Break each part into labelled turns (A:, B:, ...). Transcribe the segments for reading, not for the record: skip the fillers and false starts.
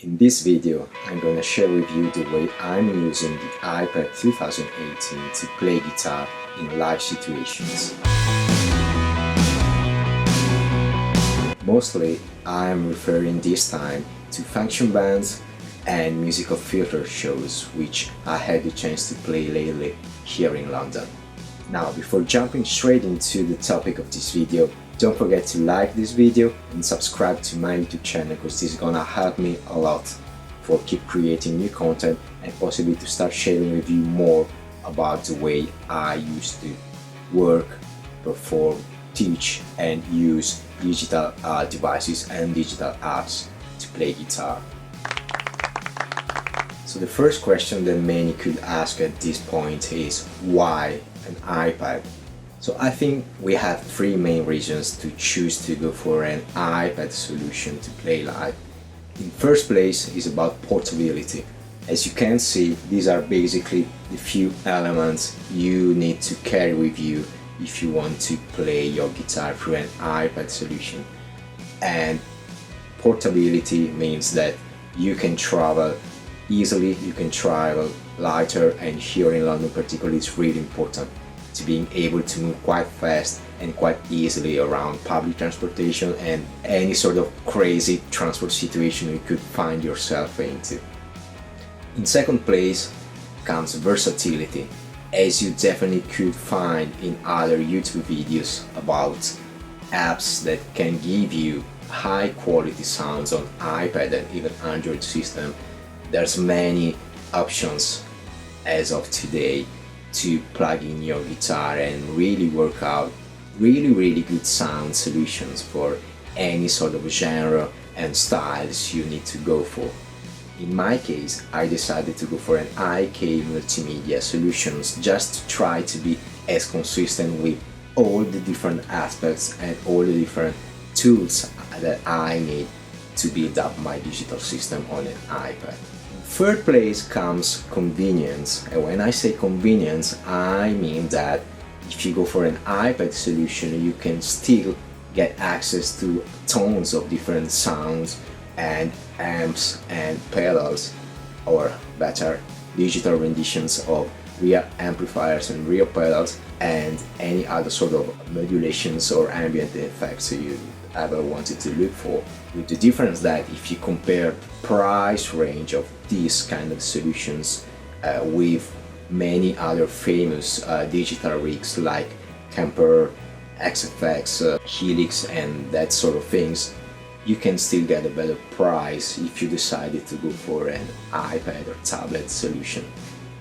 A: In this video, I'm gonna share with you the way I'm using the iPad 2018 to play guitar in live situations. Mostly, I'm referring this time to function bands and musical theatre shows which I had the chance to play lately here in London. Now, before jumping straight into the topic of this video, don't forget to like this video and subscribe to my YouTube channel because this is gonna help me a lot for keep creating new content and possibly to start sharing with you more about the way I used to work, perform, teach and use digital devices and digital apps to play guitar. So the first question that many could ask at this point is why an iPad? So I think we have three main reasons to choose to go for an iPad solution to play live. In first place is about portability. As you can see, these are basically the few elements you need to carry with you if you want to play your guitar through an iPad solution. And portability means that you can travel easily, you can travel lighter, and here in London particularly it's really important to being able to move quite fast and quite easily around public transportation and any sort of crazy transport situation you could find yourself into. In second place comes versatility, as you definitely could find in other YouTube videos about apps that can give you high quality sounds on iPad and even Android system. There's many options as of today to plug in your guitar and really work out really good sound solutions for any sort of genre and styles you need to go for. In my case, I decided to go for an IK multimedia solutions just to try to be as consistent with all the different aspects and all the different tools that I need to build up my digital system on an iPad. Third place comes convenience, and when I say convenience, I mean that if you go for an iPad solution, you can still get access to tons of different sounds and amps and pedals, or better, digital renditions of real amplifiers and real pedals and any other sort of modulations or ambient effects you ever wanted to look for, with the difference that if you compare price range of these kind of solutions with many other famous digital rigs like Kemper, XFX, Helix and that sort of things, you can still get a better price if you decided to go for an iPad or tablet solution.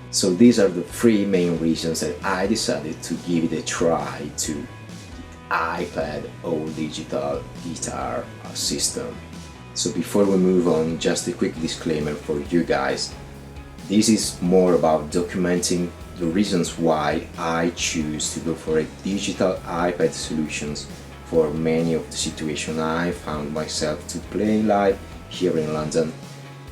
A: So these are the three main reasons that I decided to give it a try to iPad all digital guitar system. So before we move on, just a quick disclaimer for you guys. This is more about documenting the reasons why I choose to go for a digital iPad solutions for many of the situations I found myself to play live here in London.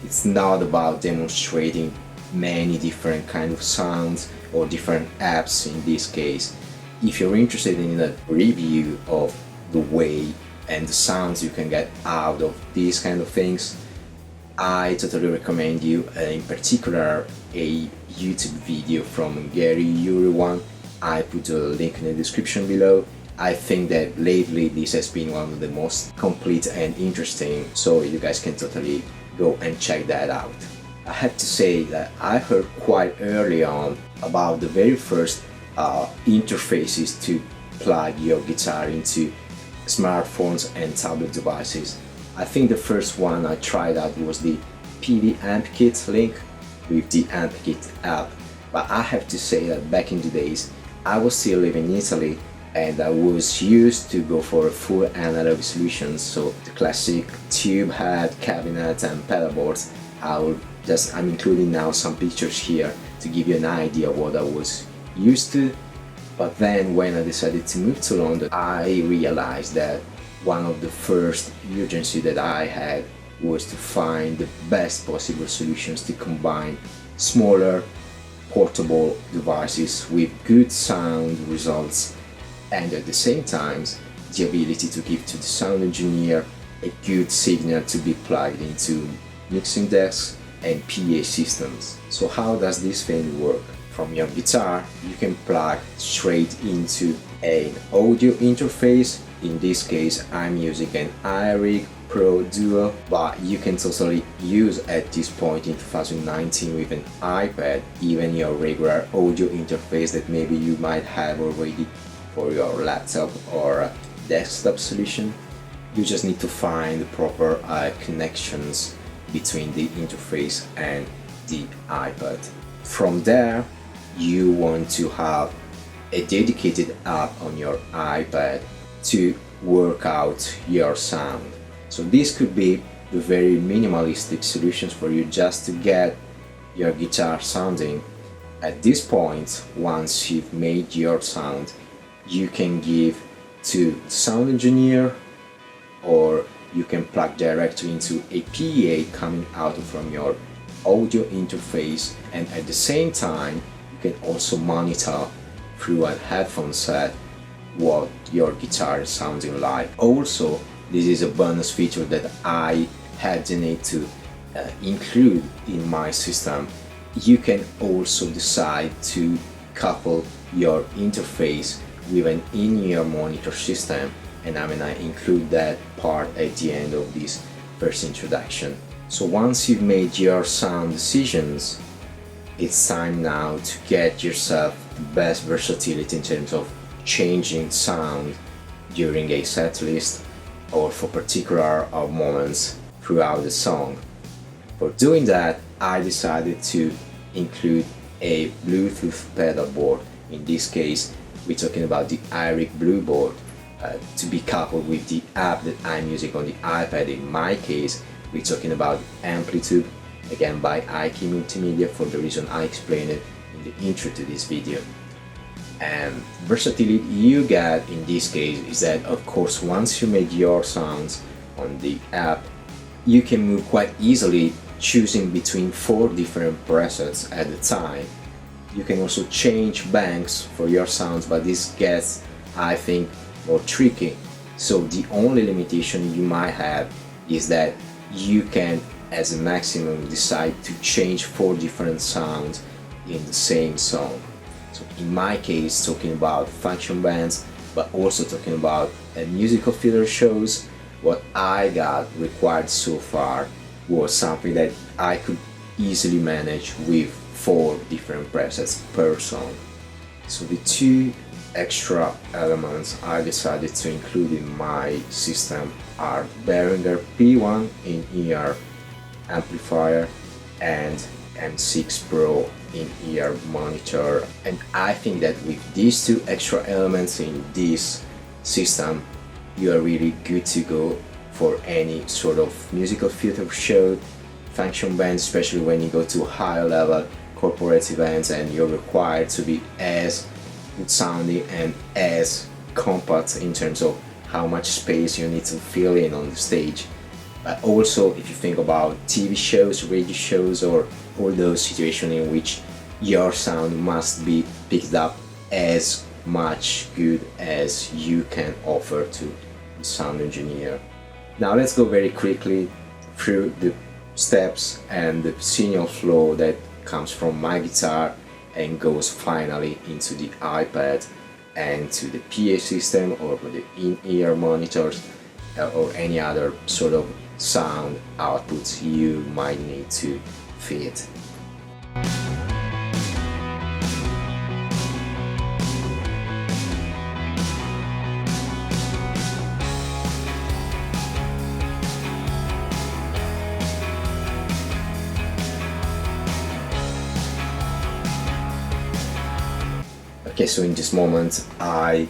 A: It's not about demonstrating many different kind of sounds or different apps in this case. If you're interested in a review of the way and the sounds you can get out of these kind of things, I totally recommend you, in particular, a YouTube video from Gary Uriwan. I put a link in the description below. I think that lately this has been one of the most complete and interesting, so you guys can totally go and check that out. I have to say that I heard quite early on about the very first interfaces to plug your guitar into smartphones and tablet devices. I think the first one I tried out was the PD Amp Kit link with the Amp Kit app, but I have to say that back in the days I was still living in Italy and I was used to go for a full analog solution, so the classic tube head, cabinet and pedalboards. I'm including now some pictures here to give you an idea of what I was used to. But then when I decided to move to London, I realized that one of the first urgency that I had was to find the best possible solutions to combine smaller portable devices with good sound results and at the same time the ability to give to the sound engineer a good signal to be plugged into mixing decks, and PA systems. So how does this thing work? From your guitar, you can plug straight into an audio interface. In this case, I'm using an iRig Pro Duo, but you can totally use at this point in 2019 with an iPad, even your regular audio interface that maybe you might have already for your laptop or desktop solution. You just need to find the proper connections between the interface and the iPad. From there, you want to have a dedicated app on your iPad to work out your sound. So this could be the very minimalistic solutions for you just to get your guitar sounding. At this point, once you've made your sound, you can give to the sound engineer, or you can plug directly into a PA coming out from your audio interface, and at the same time you can also monitor through a headphone set what your guitar is sounding like. Also, this is a bonus feature that I had the need to include in my system. You can also decide to couple your interface with an in-ear monitor system, and I include that part at the end of this first introduction. So once you've made your sound decisions, it's time now to get yourself the best versatility in terms of changing sound during a set list or for particular moments throughout the song. For doing that, I decided to include a Bluetooth pedal board. In this case, we're talking about the iRig Blue board, to be coupled with the app that I'm using on the iPad. In my case, we're talking about Amplitude, again by IK Multimedia, for the reason I explained it in the intro to this video. And versatility you get in this case is that, of course, once you make your sounds on the app, you can move quite easily, choosing between 4 different presets at a time. You can also change banks for your sounds, but this gets, I think, more tricky. So the only limitation you might have is that you can, as a maximum, decide to change 4 different sounds in the same song. So in my case, talking about function bands, but also talking about musical theater shows, what I got required so far was something that I could easily manage with 4 different presets per song. So the 2 extra elements I decided to include in my system are Behringer P1 in-ear amplifier and M6 Pro in-ear monitor. And I think that with these 2 extra elements in this system, you are really good to go for any sort of musical theater show, function band, especially when you go to higher level corporate events and you're required to be as good sounding and as compact in terms of how much space you need to fill in on the stage. But also, if you think about TV shows, radio shows, or all those situations in which your sound must be picked up as much good as you can offer to the sound engineer. Now let's go very quickly through the steps and the signal flow that comes from my guitar and goes finally into the iPad and to the PA system or the in-ear monitors or any other sort of sound outputs you might need to feed. Okay, so in this moment I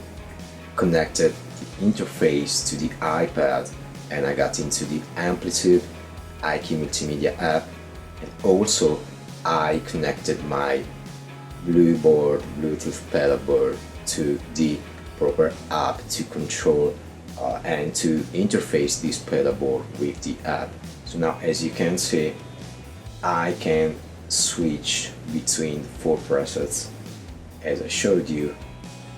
A: connected the interface to the iPad and I got into the Amplitude IK Multimedia app, and also I connected my Bluetooth pedal board to the proper app to control and to interface this pedal board with the app. So now, as you can see, I can switch between 4 presets as I showed you,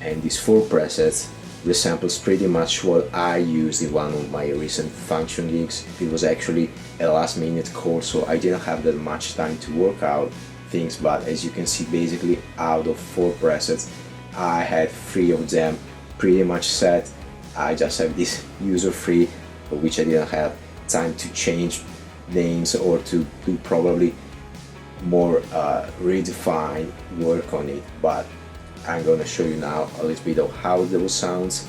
A: and these 4 presets resembles pretty much what I used in one of my recent function gigs. It was actually a last minute course, so I didn't have that much time to work out things, but as you can see, basically out of 4 presets I had 3 of them pretty much set. I just have this user free, for which I didn't have time to change names or to do probably more redefined work on it, but I'm gonna show you now a little bit of how those sounds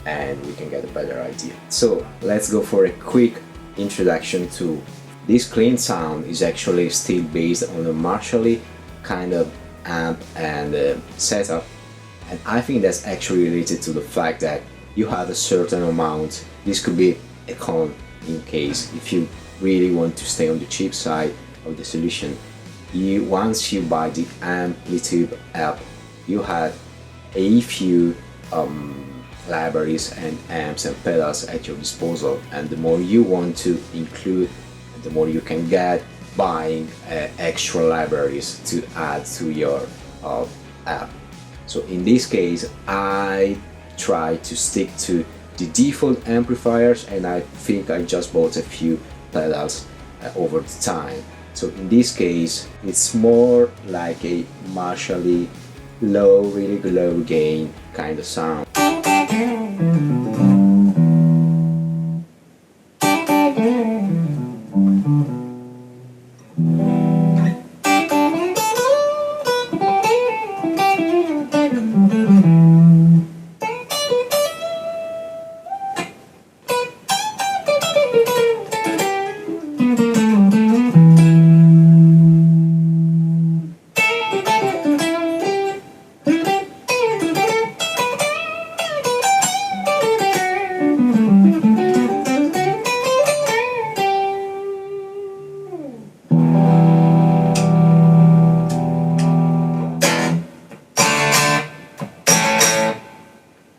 A: and we can get a better idea. So let's go for a quick introduction to this clean sound. Is actually still based on a Marshall kind of amp and setup, and I think that's actually related to the fact that you have a certain amount. This could be a con in case if you really want to stay on the cheap side of the solution. Once you buy the Amplitude app, you have a few libraries and amps and pedals at your disposal, and the more you want to include, the more you can get buying extra libraries to add to your app. So in this case I try to stick to the default amplifiers, and I think I just bought a few pedals over the time. So in this case it's more like a Marshall low, really low gain kind of sound.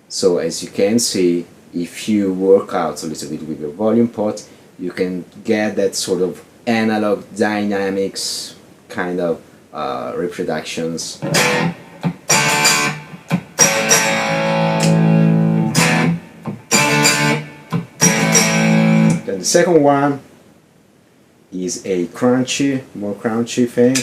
A: So as you can see, if you work out a little bit with your volume pot, you can get that sort of analog dynamics kind of reproductions. Then the second one is a more crunchy thing.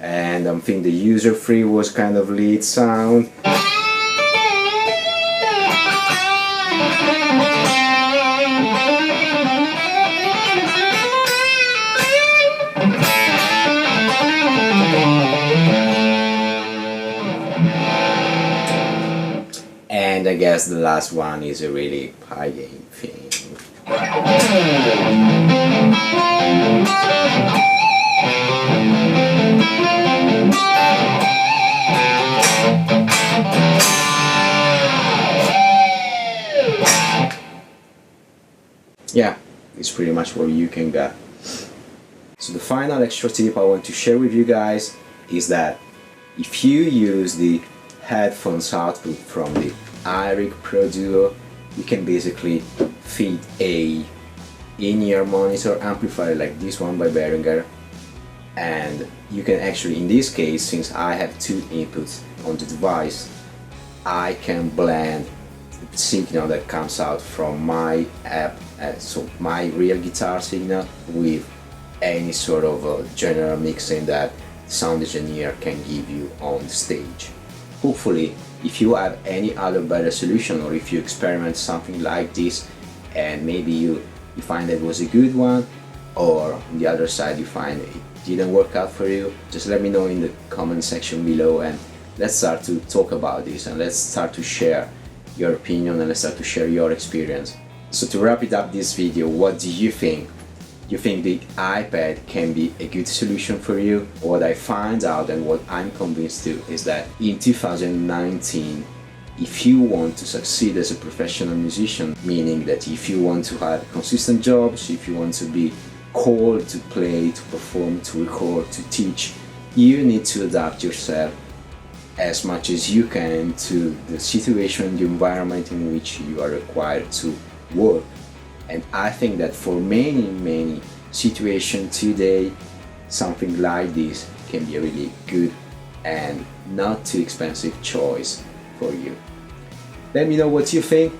A: And I think the user free was kind of lead sound. And I guess the last one is a really high gain thing. Yeah, it's pretty much what you can get. So the final extra tip I want to share with you guys is that if you use the headphones output from the iRig Pro Duo, you can basically feed a in-ear monitor amplifier like this one by Behringer, and you can actually, in this case, since I have 2 inputs on the device, I can blend the signal that comes out from my app, so my real guitar signal, with any sort of general mixing that sound engineer can give you on stage. Hopefully, if you have any other better solution, or if you experiment something like this and maybe you find it was a good one, or on the other side you find it didn't work out for you, just let me know in the comment section below, and let's start to talk about this, and let's start to share your opinion, and let's start to share your experience. So to wrap it up this video, what do you think? You think the iPad can be a good solution for you? What I find out, and what I'm convinced to, is that in 2019, if you want to succeed as a professional musician, meaning that if you want to have consistent jobs, if you want to be called to play, to perform, to record, to teach, you need to adapt yourself as much as you can to the situation, the environment in which you are required to work. And I think that for many situations today, something like this can be a really good and not too expensive choice for you. Let me know what you think.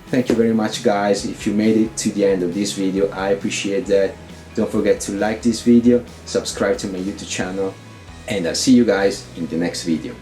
A: Thank you very much, guys. If you made it to the end of this video, I appreciate that. Don't forget to like this video, subscribe to my YouTube channel, and I'll see you guys in the next video.